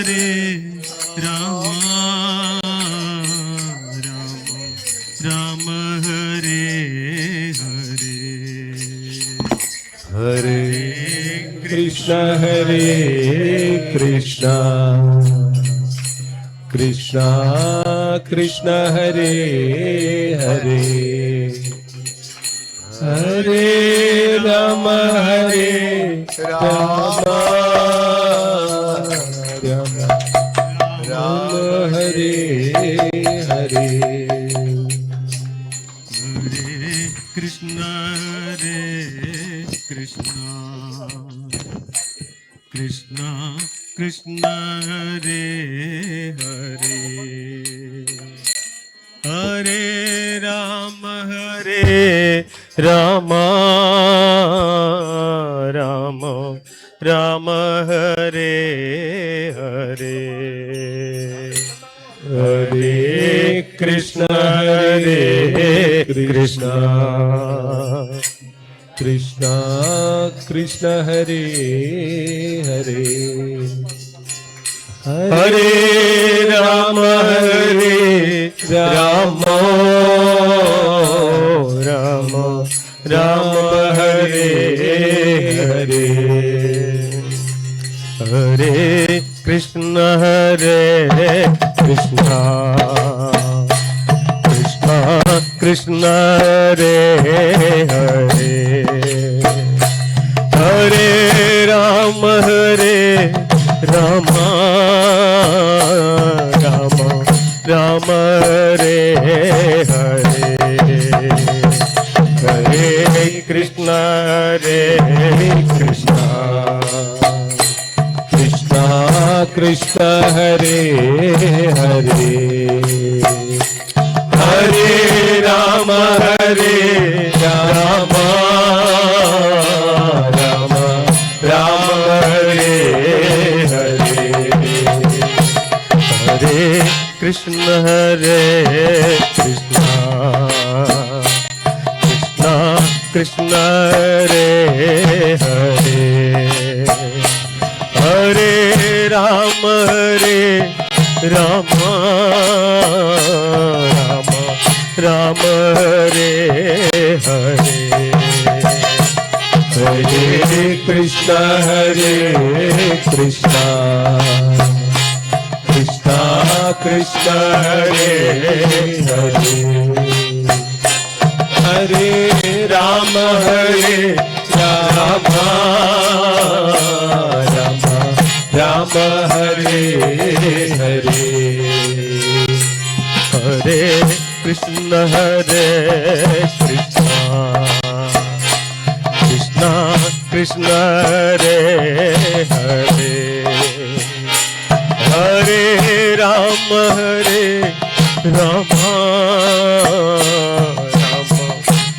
हरे Ram Ram Hare Hare Hare Krishna Krishna Krishna Hare Hare Hare Ram Ram Ram Hare Hare Krishna Krishna Krishna Hare Hare Hare Ram Ram Ram Hare Hare Hare Krishna Krishna Krishna Hare Hare Hare Ram Ram Ram Hare Hare Hare Krishna Krishna Krishna Hare Hare Hare Ram Ram Ram Hare Hare Hare Krishna Krishna Krishna Hare Hare Hare Ram Ram Ram Hare Hare Hare Krishna Krishna Krishna Hare Hare Hare Ram Ram Ram Hare Hare Hare Krishna Krishna Krishna Hare Hare Hare Ram Ram Ram Hare Hare Hare Krishna Krishna Krishna Hare Hare Hare Ram Ram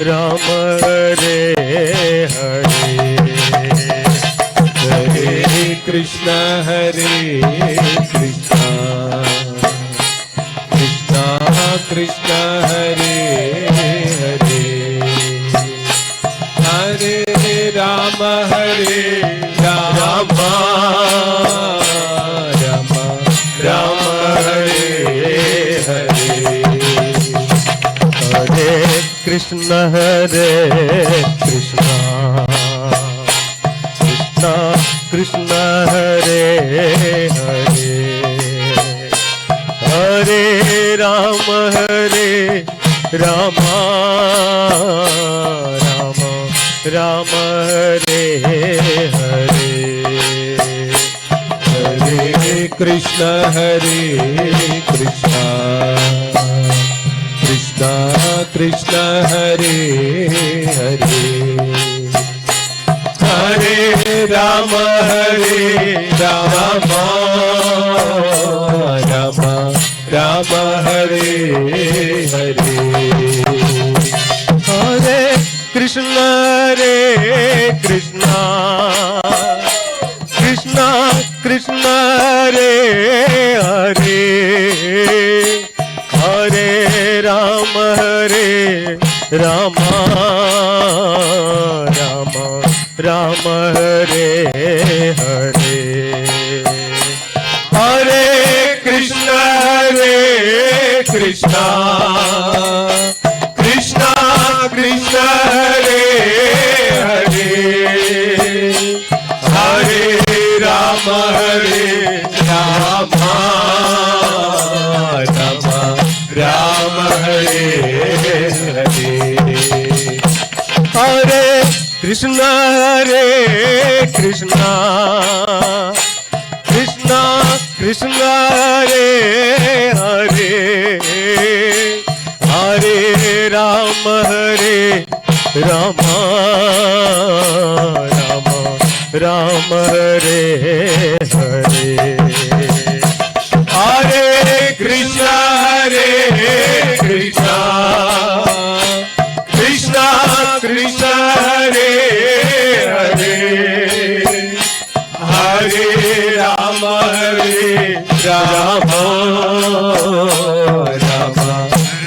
Ram Hare Hare Hare Krishna Krishna Krishna Hare Hare Hare Ram Ram Ram Hare Hare Hare Krishna Krishna Krishna Hare Hare Hare Ram Ram Ram Hare Hare Hare Krishna Krishna Krishna Hare Hare Hare Ram Ram Ram Hare Hare Hare Krishna Krishna Krishna Hare Hare Hare Ram Ram Ram Hare Hare Hare Krishna Krishna Krishna Hare Hare Hare Rama Rama Rama Hare Hare Hare Krishna Krishna Krishna Hare Hare Hare Rama Rama Rama Hare Hare Hare Krishna Krishna Krishna Krishna Hare Hare Hare Rama Rama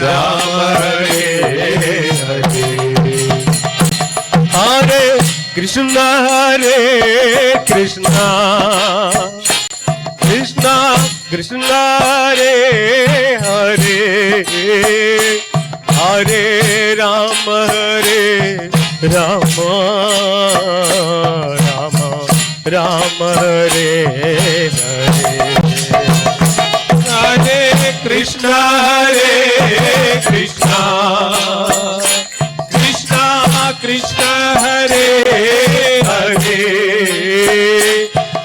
Rama Hare Hare Hare Krishna Krishna Krishna Krishna Hare Hare Hare Rama Rama Rama Hare Hare Hare Krishna Krishna Krishna Krishna Hare Hare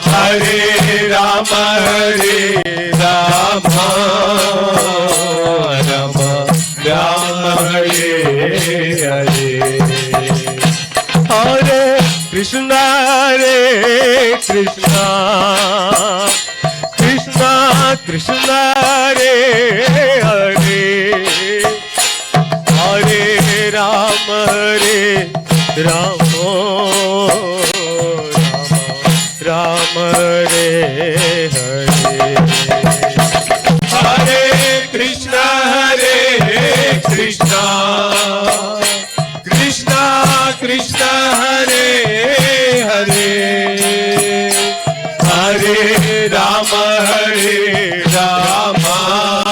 Hare Rama Rama Rama Hare Hare Hare Krishna Krishna Krishna Krishna Hare Hare Hare Rama Rama Rama Hare Hare Hare Krishna Krishna Krishna Krishna Hare Hare Hare Rama Rama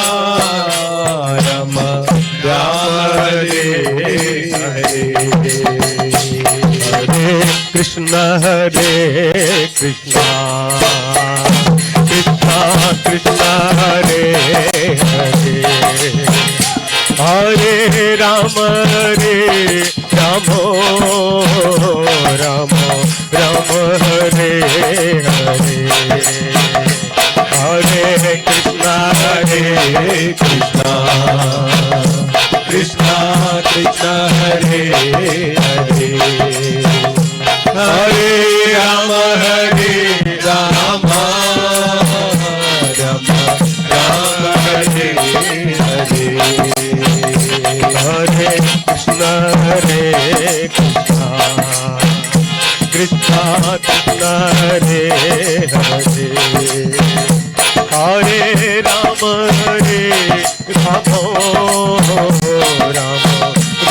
Rama Hare Hare Hare Krishna Krishna Krishna Krishna Hare Hare Hare Rama Rama Rama Hare Hare Hare Krishna Krishna Krishna Krishna Hare Hare Hare Rama Rama Rama Hare Hare Hare Krishna Krishna Krishna Krishna Hare Hare Hare Rama Rama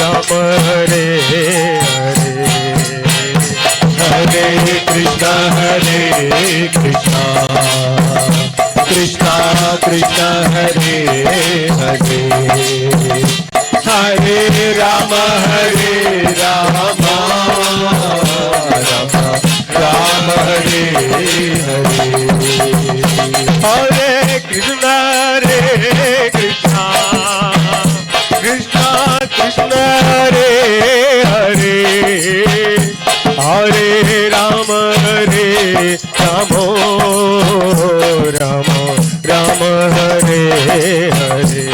Rama Hare Hare Hare Krishna Krishna Krishna Krishna Hare Hare Hare Rama Rama Rama Hare Hare Hare Krishna Krishna Krishna Krishna Hare Hare Hare Rama Rama Rama Hare Hare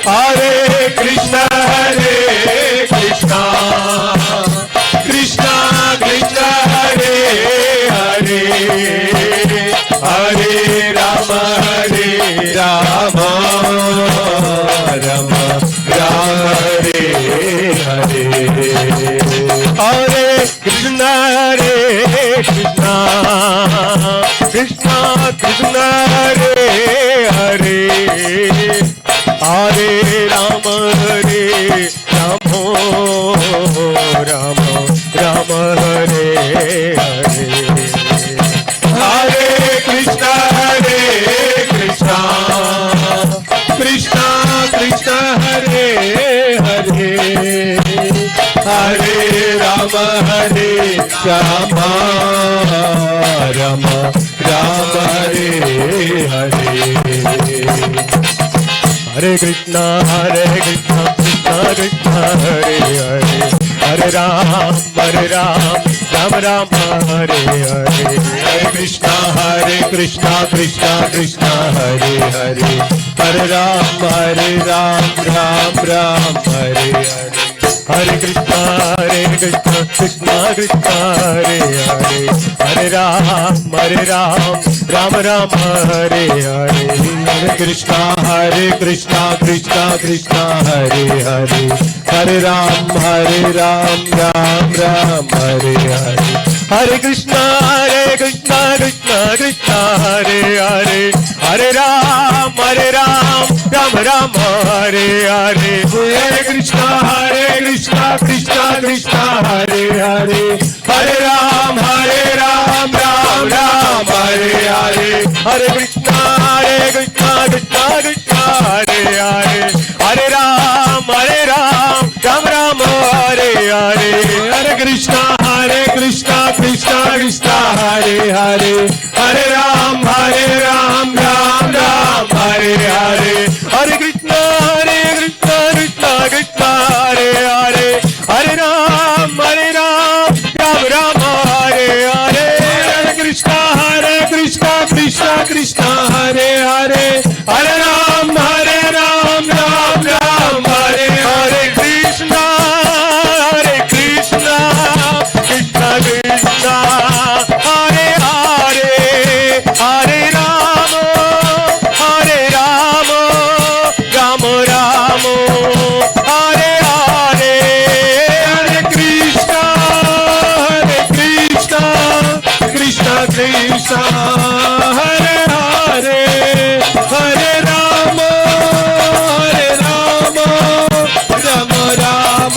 Hare Krishna Krishna Krishna Krishna Hare Hare Hare Rama Rama Rama Hare Hare Hare Krishna Krishna Krishna Krishna Hare Hare Hare Rama Rama Rama Hare Hare Hare Krishna Krishna Ram Hare Hare Hare Krishna Krishna Krishna Hare Hare Hare Ram Ram Ram Hare Hare Hare Krishna Krishna Krishna Hare Hare Hare Ram Ram Ram Hare Hare Hare Krishna Krishna Krishna Hare Hare Hare Ram Ram Ram Hare Hare Hare Krishna Krishna Krishna Hare Hare Hare Ram Ram Ram Hare Hare Hare Krishna Krishna Krishna Hare Hare Hare Ram Ram Ram Hare Hare Hare Krishna Krishna Krishna Hare Hare Hare Ram Ram Ram Hare Hare Hare Krishna Krishna Krishna Hare Hare Hare Ram Ram Ram Hare Hare Hare Krishna Krishna Krishna Hare Hare Hare Ram Ram Ram Hare Hare Hare Krishna Krishna Krishna Hare Hare Hare Ram Ram Hare Hare Hare Krishna Krishna Hare Hare Hare Ram Ram Hare Hare Krishna Krishna Krishna Hare Hare Hare Ram Ram Ram Hare Hare Hare Krishna Krishna Krishna Hare Hare Hare Ram Ram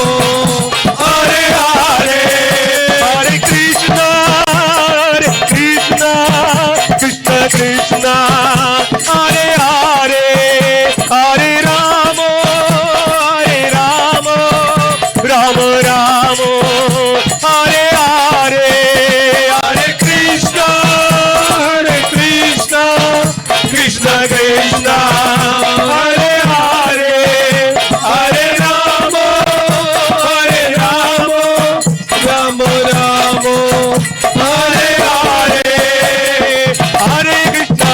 Hare Hare Hare Krishna Krishna Krishna Hare Hare Hare Ram Ram Hare Hare Hare Krishna Krishna Krishna Hare Hare Hare Ram Ram Hare Hare Hare Krishna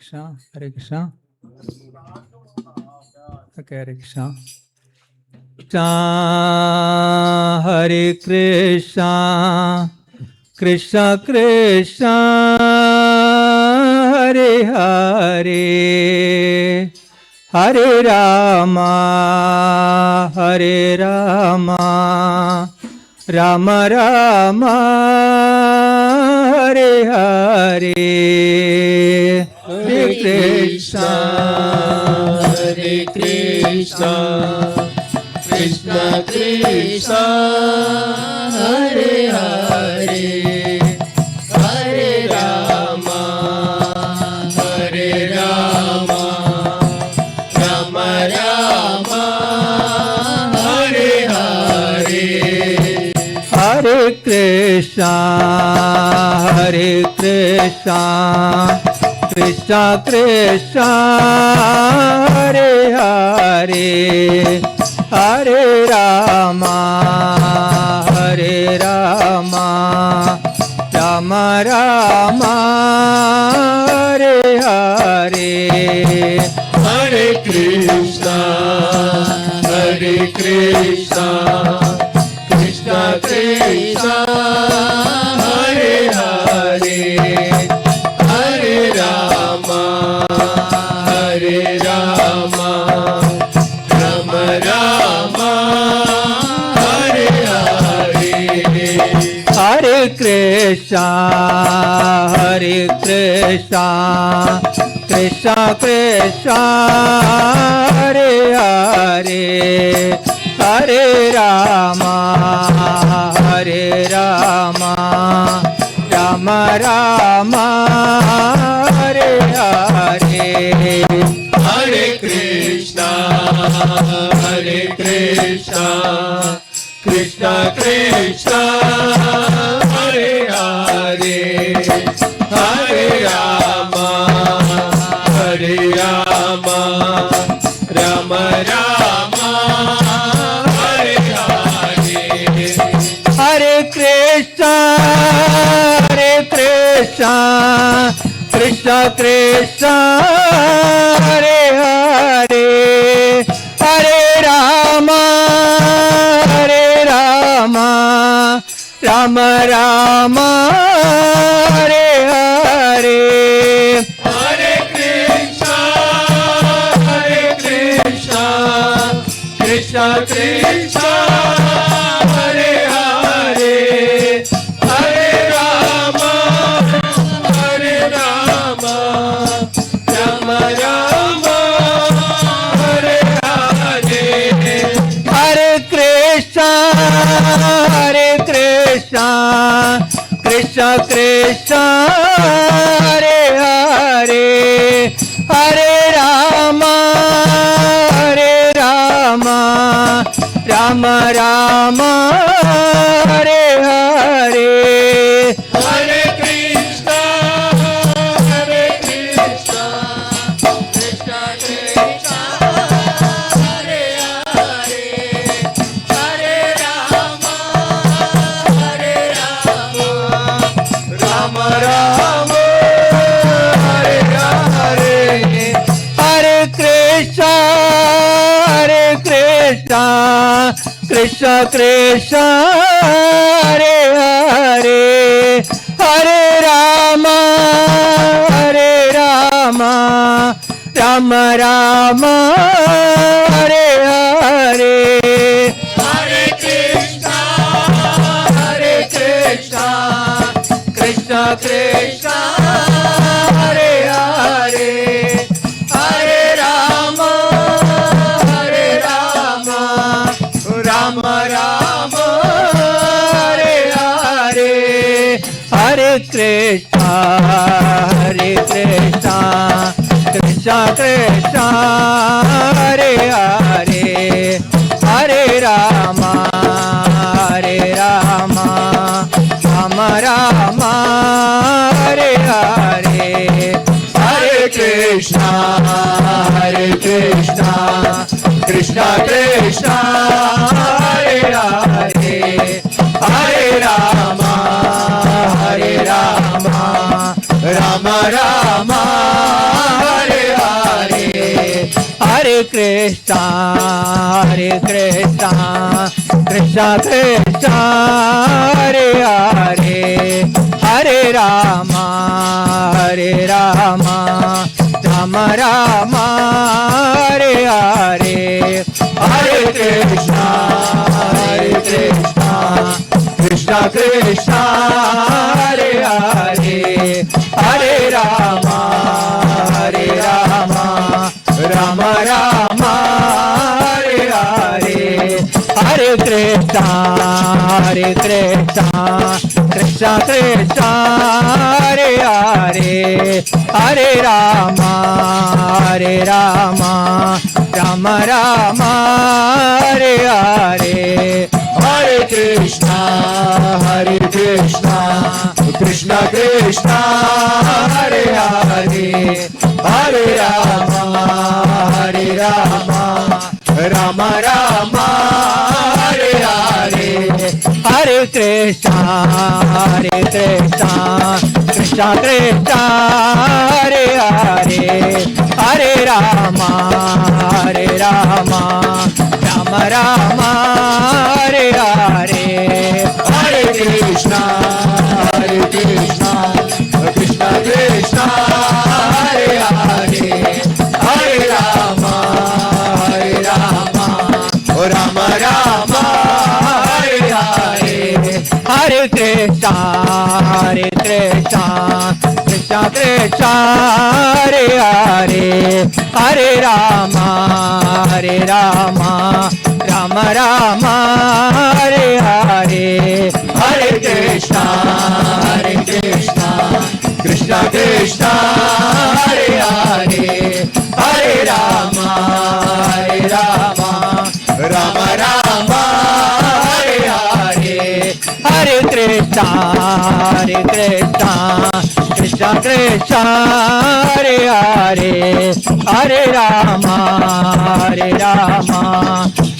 Krishna, Hare Krishna. Okay, Hare Krishna. Hare Krishna, Krishna Krishna, Hare Hare, Hare Rama, Hare Rama, Rama Rama, Hare Hare, Hare Krishna, Hare Krishna, Krishna Krishna, Hare Hare, Hare Rama, Hare Rama, Rama Rama, Hare Hare. Hare Krishna, Hare Krishna, Krishna Krishna, Hare Hare, Hare Rama, Hare Rama, Rama Rama, Hare Hare. Hare Krishna, Hare Krishna, Krishna Krishna, Hare Hare, Hare Rama, Hare Rama, Rama Rama, Hare Hare. Hare Krishna, Hare Krishna, Krishna Krishna, Hare Hare, Hare Rama, Hare Rama, Rama Rama, Hare Hare. Hare Krishna, Hare Krishna, Krishna Krishna, Hare Hare, Hare Rama, Hare Rama, Rama Rama, Hare Hare. Hare Krishna, Hare Krishna, Krishna Krishna, Hare Hare, Hare Rama, Hare Rama, Rama Rama, Hare Hare. Hare Krishna, Hare Krishna, Krishna Krishna, Hare Hare, Hare Rama, Hare Rama, Rama Rama, Hare Hare. Hare Krishna, Hare Krishna, Krishna Krishna, Hare Hare, Hare Rama, Hare Rama, Rama Rama, Hare Hare. Hare Krishna, Hare Krishna, Krishna Krishna, Hare Hare, Hare Rama, Hare Rama, Rama Rama, Hare Hare. Hare Krishna, Hare Krishna, Krishna Krishna, Hare Hare, Hare Rama, Hare Rama, Rama Rama, Hare Hare. Hare Krishna, Hare Krishna, Krishna Krishna, Hare Hare, Hare Rama, Hare Rama, Rama Rama, Hare Hare. Hare Krishna, Hare Krishna, Krishna Krishna, Hare Hare, Hare Rama, Hare Rama, Rama Rama, Hare Hare. Hare Krishna, Hare Krishna, Krishna Krishna, Hare Hare, Hare Rama, Hare Rama, Rama Rama, Krishna Krishna Krishna Hare Hare Hare Rama Rama Rama Hare Hare Hare Krishna Krishna Krishna Hare Hare Hare Rama Rama Rama Hare Hare Hare Krishna Krishna Krishna Hare Hare Hare Rama Rama Rama Hare Hare Hare Krishna Krishna Krishna Hare Hare Hare Rama Rama Rama Hare Hare Hare Krishna Krishna Krishna Hare Hare Hare Rama Rama Rama Hare Hare Hare Krishna Krishna Krishna Hare Hare Hare Rama Rama Rama Hare Hare Hare Krishna Krishna Krishna Hare Hare Hare Rama Rama Rama Hare Hare Hare Krishna Krishna Krishna Hare Hare Hare Rama Rama Rama Hare Hare Hare Krishna Krishna Krishna Hare Hare Hare Rama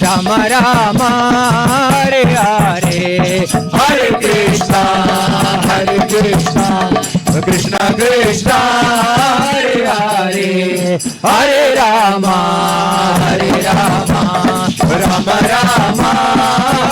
Rama Rama Hare Hare Hare Krishna Krishna Krishna Hare Hare Hare Rama Rama Rama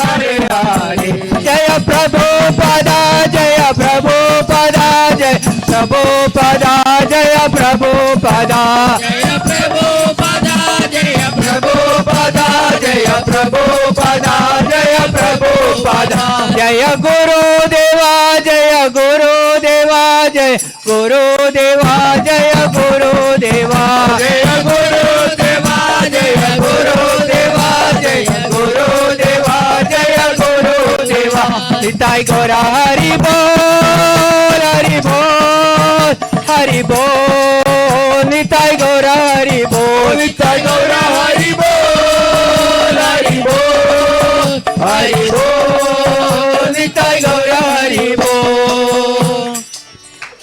Hare Hare Jaya Prabhupada Jaya Prabhupada Jaya Prabhupada Jaya Prabhupada Jaya Prabhupada Jaya Prabhupada Jaya Prabhupada Jaya Prabhupada Jaya Guru Deva Jaya Guru Deva Jaya Guru Deva Jaya Guru Deva Jaya Guru Deva Jaya Guru Deva Jaya Guru Deva Jaya Guru Deva Nitai Gora Hari Bol Hari Bol Hari Bol Nitai Gora Hari Bol Nitai Gaura Hari Bol Hari Bol Hari Bol Nitai Gaura Hari Bol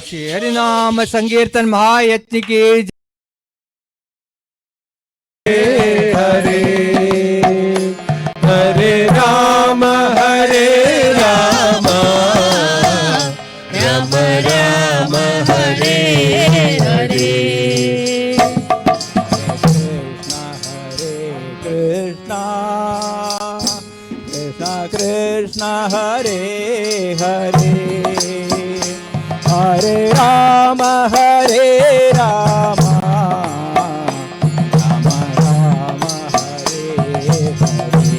Shri Hari नाम संकीर्तन महायज्ञ की Hare Hare Rama Hare Rama Rama Rama Hare Hare Krishna Hare Hare Hare Rama Hare Rama Rama Rama Hare Hare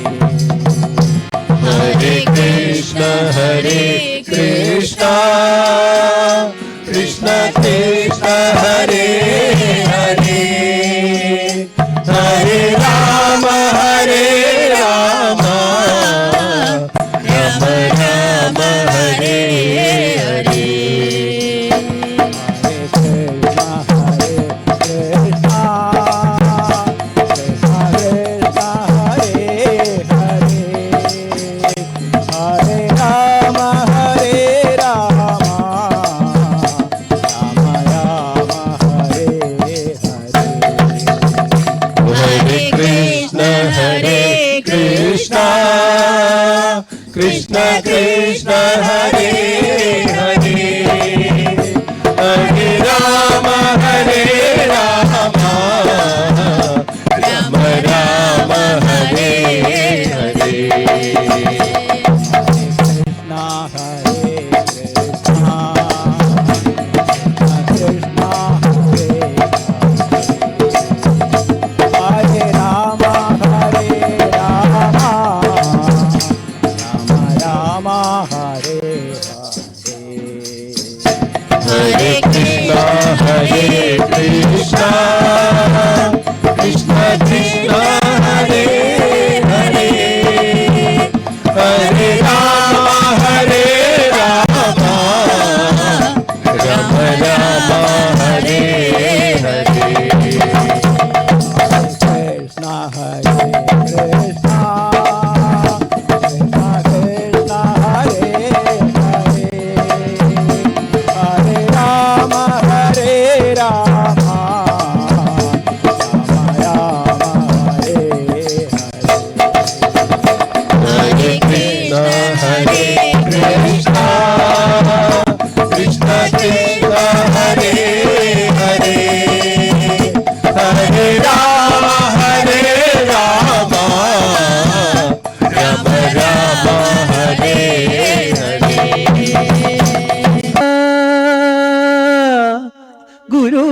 Hare Krishna Krishna Krishna Hare Hare Hare Rama Hare Rama Rama Rama Hare Hare Krishna Krishna Hare Hare Hare Rama Hare Rama Rama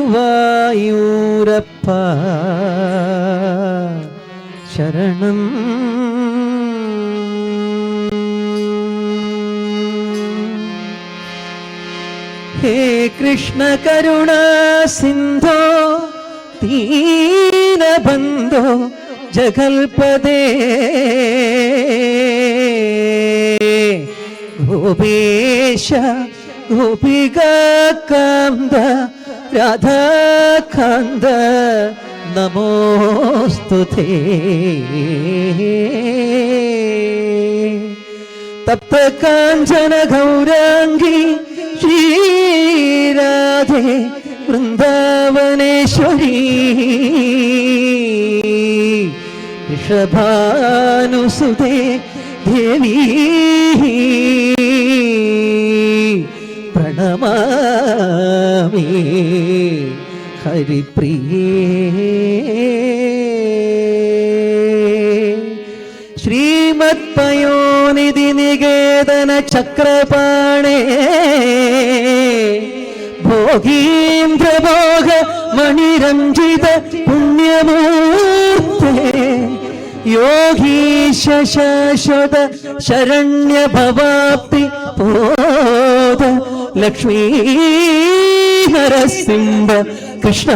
ഗുരുവായൂരപ്പ ശരണം. ഹേ കൃഷ്ണ കരുണാ സിന്ധോ ദീനബന്ധോ ജഗൽപദേ ഗോപേശ ഗോപികാന്ത രാധാകാന്ത നമോസ്തുതേ. തപ്ത കാഞ്ചന ഗൗരാംഗി ശ്രീരാധേ വൃന്ദാവനേശ്വരി ഋഷഭാനുസുതേ ദേവി പ്രണമാമി ഹരിപ്രിയേ. ശ്രീമത്പയോനിധി നികേതന ചക്രപാണേ ഭോഗീന്ദ്രഭോഗ മണിരഞ്ജിത പുണ്യമൂർത്തേ യോഗീശ ശാശ്വത ശരണ്യ ഭവാപ്തി പോദ ലക്ഷ്മീ നരസിംഹ കൃഷ്ണ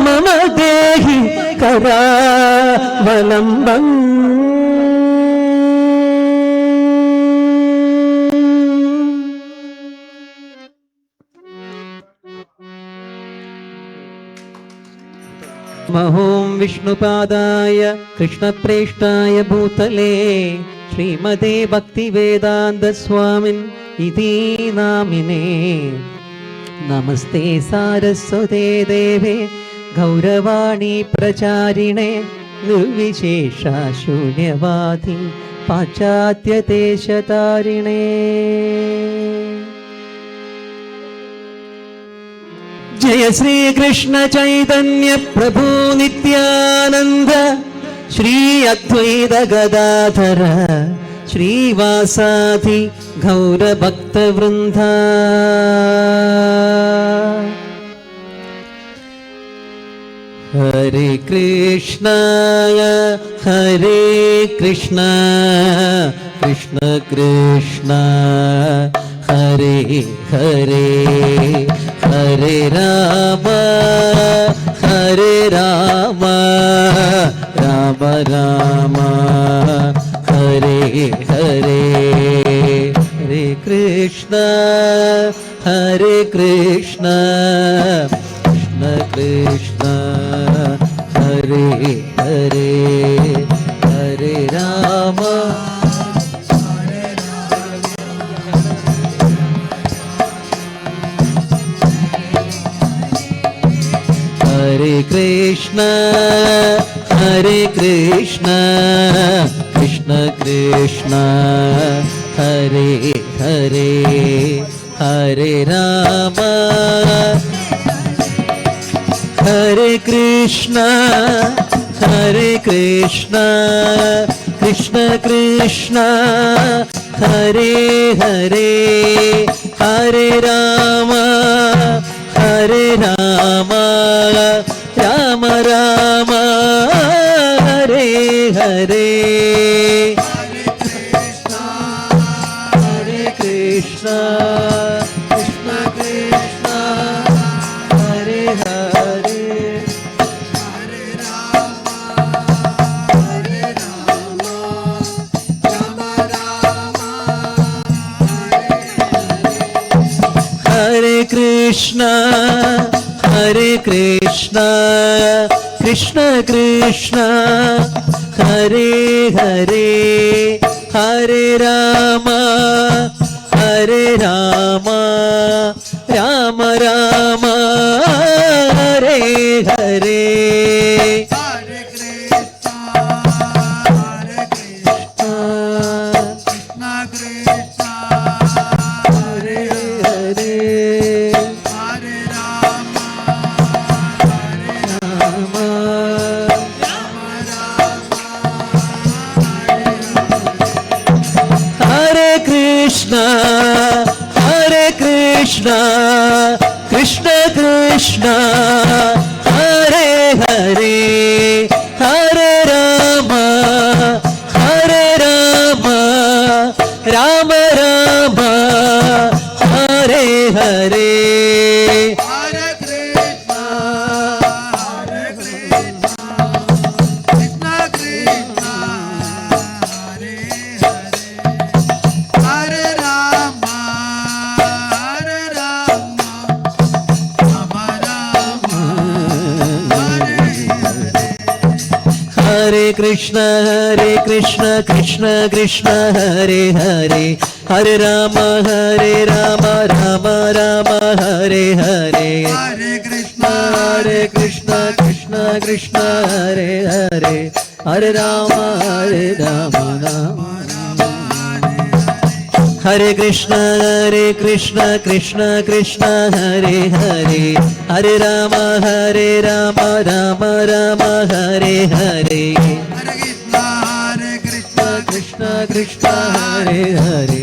മമ ദേഹി കരാവലംബം. ഓം വിഷ്ണുപാദായ കൃഷ്ണപ്രേഷ്ഠായ ഭൂതലേ ശ്രീമതേ ഭക്തിവേദാന്ത സ്വാമിൻ ഇതി നാമിനേ. നമസ്തേ സാരസ്വതേ ദേവേ ഗൗരവാണി പ്രചാരിണേ നിർവിശേഷ ശൂന്യവാദി പാശ്ചാത്യദേശതാരിണേ. जय श्री कृष्ण चैतन्य प्रभु नित्यानंद श्री अद्वैत गदाधर श्रीवासादि गौर भक्त वृंद. हरे कृष्ण कृष्ण कृष्ण हरे हरे हरे राम राम राम हरे हरे. हरे कृष्ण कृष्ण कृष्ण हरे हरे हरे राम हरे कृष्ण कृष्ण कृष्ण हरे हरे हरे राम. हरे कृष्ण कृष्ण कृष्ण हरे हरे हरे राम राम राम हरे हरे. हरे कृष्ण कृष्ण कृष्ण हरे हरे हरे राम राम राम हरे कृष्ण कृष्ण कृष्ण हरे हरे हरे राम राम राम हरे हरे. हरे Krishna Krishna Krishna Hare Hare Hare Ram Krishna Krishna Krishna Hare Hare Hare Ram Ram Ram Hare Hare Hare Krishna, Krishna Krishna, Hare Hare, Hare Rama, Rama Rama, Hare Hare. हरे Krishna Krishna Krishna Hare Hare Hare Ram Ram Ram Hare Hare Hare Krishna, Krishna Krishna Hare Hare Hare Ram Ram हरे Krishna Krishna Krishna Hare Hare Hare Ram Ram Ram Hare Hare Hare Krishna, Krishna Krishna Hare Hare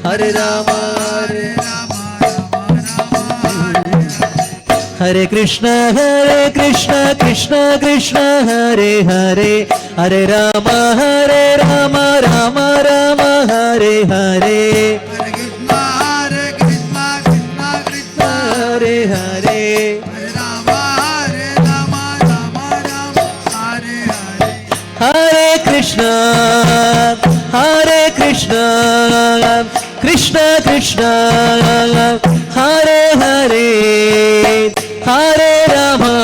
Hare Ram हरे Krishna Krishna Krishna Hare Hare Hare Ram Ram Ram Hare Hare Hare Krishna, Krishna Krishna, Hare Hare Hare Rama,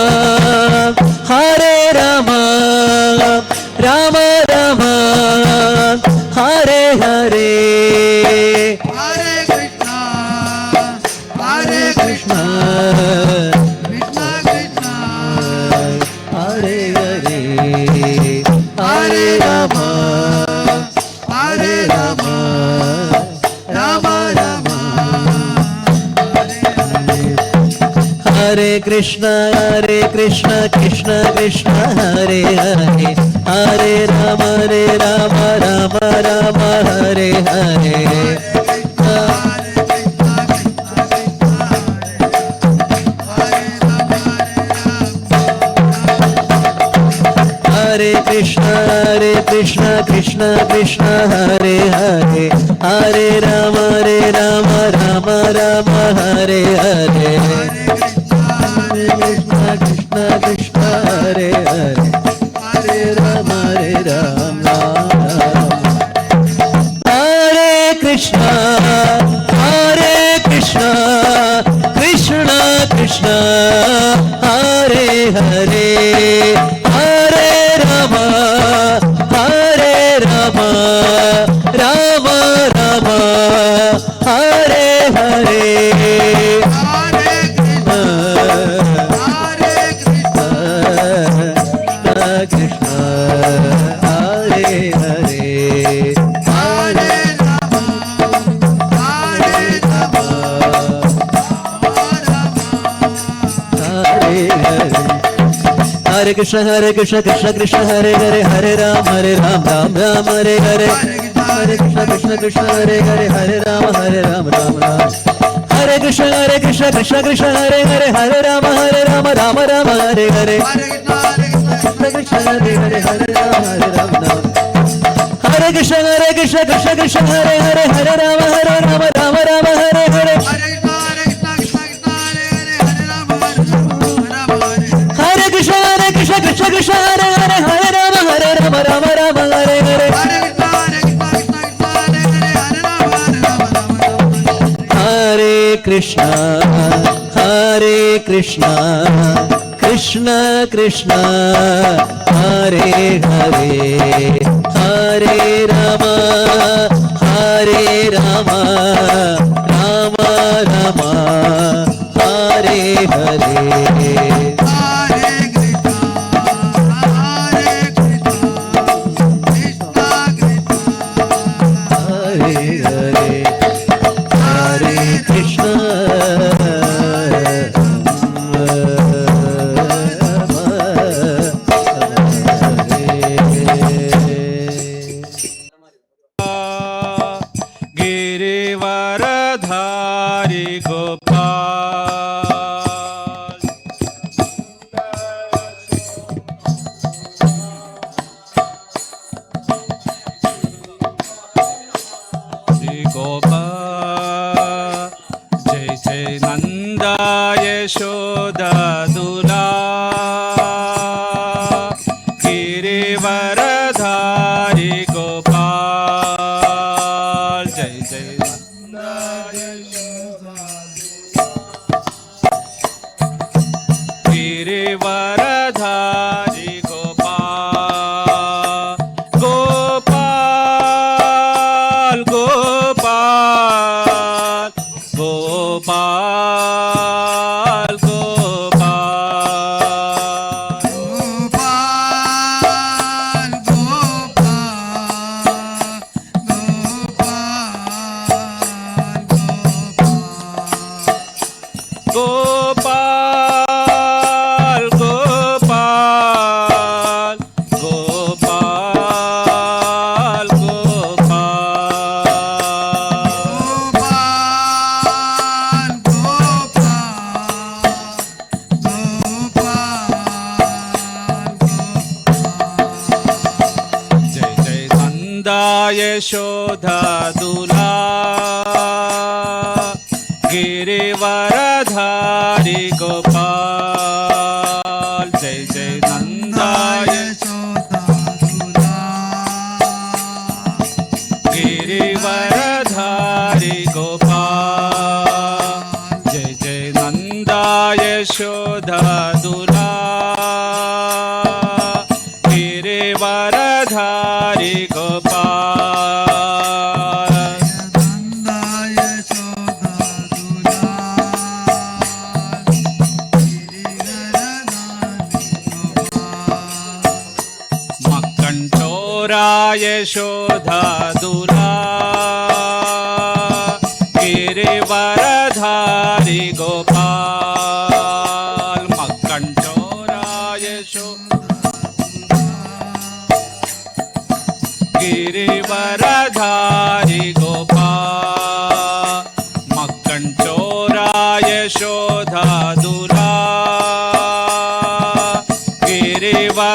Rama Rama, Hare Hare. हरे Krishna Krishna Krishna Hare Hare Hare Ram Ram Ram Hare Hare Hare Krishna, Krishna Krishna Krishna, Hare Hare Hare Ram Hare Rama, Rama Rama, हरे कृष्ण कृष्ण कृष्ण हरे हरे हरे राम राम राम हरे हरे हरे कृष्ण कृष्ण कृष्ण हरे हरे हरे राम राम राम हरे हरे कृष्ण कृष्ण हरे हरे हरे राम हरे Krishna Krishna Krishna Hare Hare Hare Ram Ram Ram Hare Hare Hare Krishna, Krishna Hare Hare Hare Rama, Hare Rama, Hare Hare Hare Krishna Krishna Krishna Hare Hare Hare Ram Ram Ram Hare Hare Hare Krishna Krishna Hare Hare Hare Ram Ram Ram हरे कृष्ण कृष्ण कृष्ण हरे हरे हरे राम राम हरे हरे कृष्ण हरे हरे हरे राम राम हरे कृष्ण कृष्ण हरे हरे हरे राम राम हरे हरे हरे कृष्ण कृष्ण हरे हरे हरे राम राम हरे हरे हरे कृष्ण कृष्ण कृष्ण हरे हरे हरे राम राम राम हरे हरे हरे हरे हरे कृष्ण गिरिवरधारी गोपाल तुला गिरीवरधारी गोपाल जय जय गिरीवरधारी गोपाल गोपाल गोपाल गोपाल गोपाल गोपाल गोपाल गोपाल जय जय नंदा यशोदा तुला गिरीवरधारी गोपाल जय जय नंदा गिरीवरधारी गोपाल जय जय नंदा यशोदा तुला गिरीवरधारी गोपाल मक्कंटोरा यशोदा तुला गिरीवरधारी गोपाल मक्कंटोरा गिरीवरधारी गोपाल मक्कंटोरा यशोदा तुला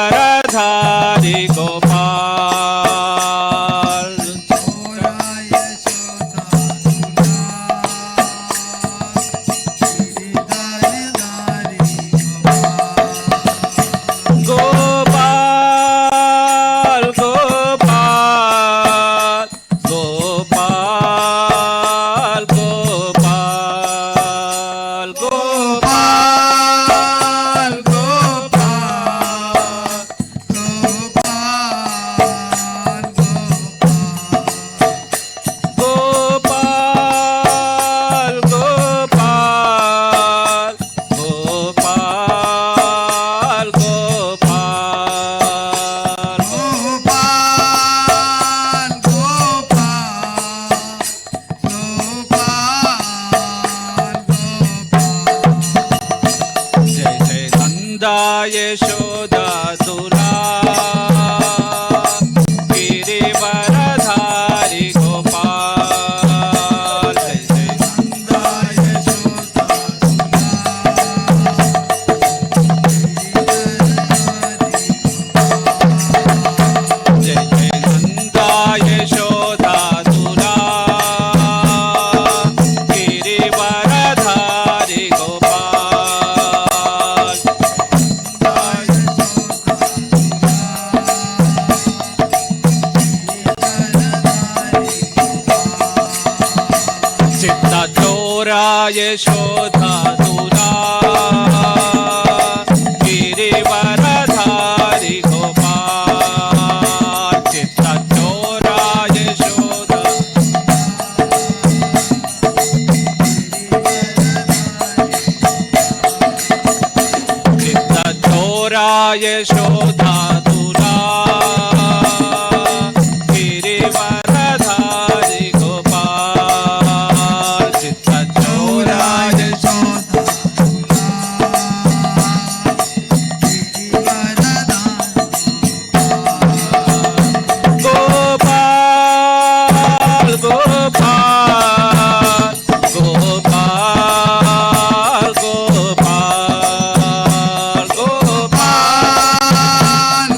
गिरीवरधारी गोपाल गोपाल गोपाल गोपाल गोपाल गोपाल गोपाल गोपाल गोपाल जय जय नंदा यशोदा तुला गिरीवरधारी गोपाल जय जय नंदा जय जय नंदा यशोदा तुला गिरीवरधारी गोपाल चित्ता चोरा यशोदा तुला गिरीवरधारी गोपाल चित्ता चोरा यशोदा चित्ता चोरा यशोदा तुला गिरीवरधारी गोपाल चित्ता चोरा गोपाल गोपाल गोपाल गोपाल गोपाल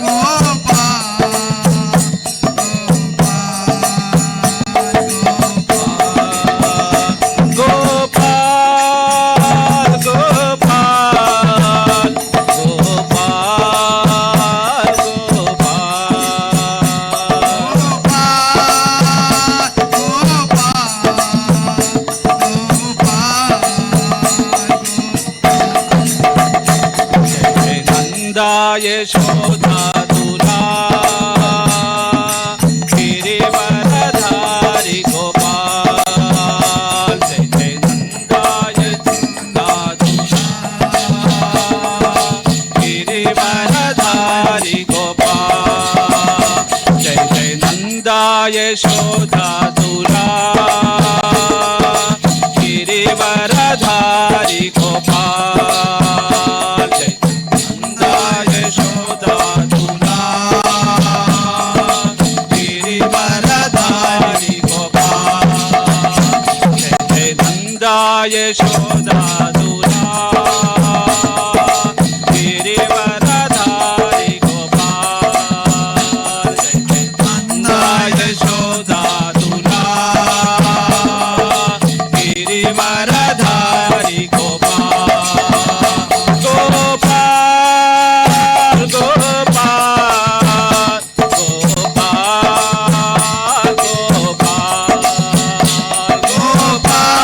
नंदा यशोदा तुला गिरिवरधारी गोपाल जय जय नंदा यशोदा तुला गिरिवरधारी गोपाल जय जय नंदा यशोदा तुला गिरिवरधारी गोपाल जय नंदा यशोदा तुला गिरिवरधारी गोपाल जय जय नंदा यशोदा तुला गिरिवरधारी गोपाल जय जय नंदा यशोदा तुला गिरिवरधारी गोपाल गोपाल गोपाल गोपाल गोपाल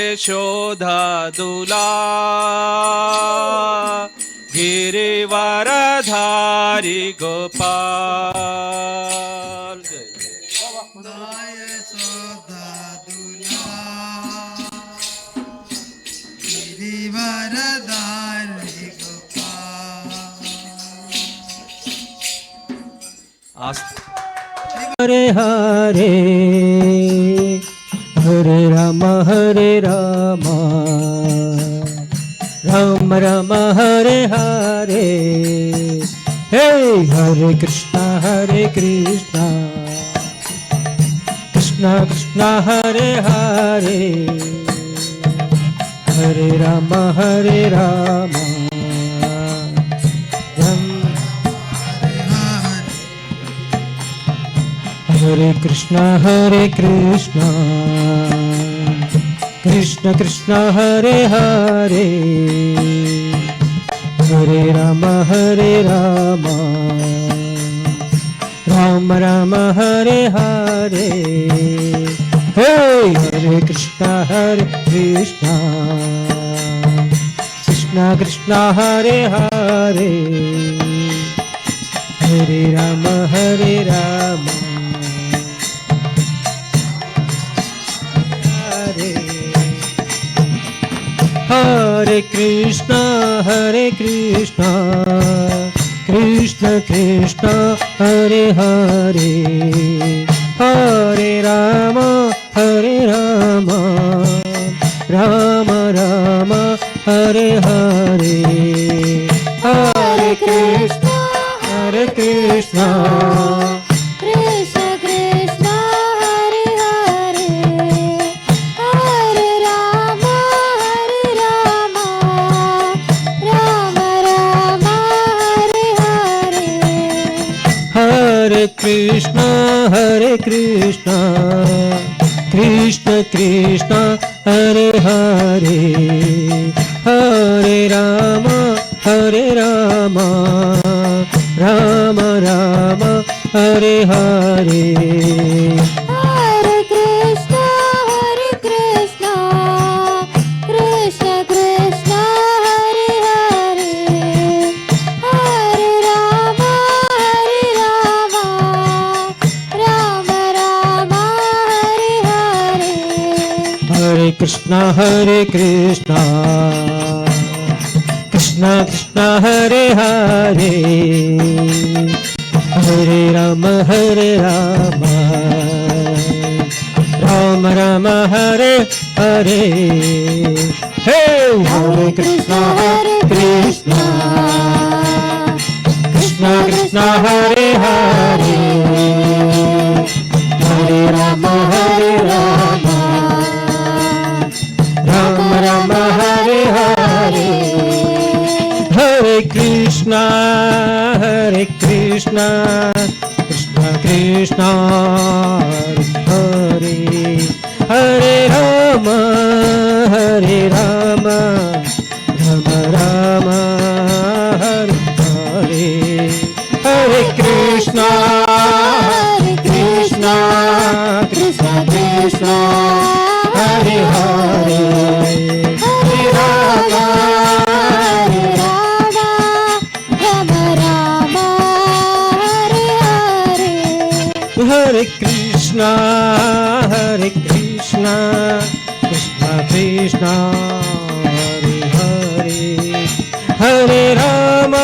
यशोदा दुला गिरिवरधारी गोपाल यशोदा दुला गिरिवरधारी गोपाल आज हरे हरे हरे राम राम राम हरे हरे हे हरे कृष्णा कृष्णा कृष्णा हरे हरे हरे राम राम हरे कृष्णा कृष्ण कृष्ण हरे हरे हरे राम राम राम हरे हरे हे हरे कृष्णा कृष्ण कृष्ण हरे हरे हरे राम हरे कृष्णा कृष्ण कृष्ण हरे हरे हरे राम राम राम हरे हरे हरे कृष्ण कृष्ण कृष्ण हरे हरे हरे राम राम राम हरे हरे हरे कृष्ण कृष्ण हरे हरे हरे राम राम राम हरे हरे हरे कृष्ण कृष्ण कृष्ण हरे हरे हरे राम राम राम हरे हरे हरे कृष्ण कृष्ण कृष्ण हरे हरे हरे राम राम हरे हरे हे हरे कृष्ण कृष्ण हरे हरे हरे राम राम हरे हरे हरे कृष्ण कृष्ण कृष्ण हरे हरे राम राम हरे हरे हरे कृष्ण कृष्ण हरे हरे हरे राम हरे कृष्ण कृष्ण हरे हरे हरे राम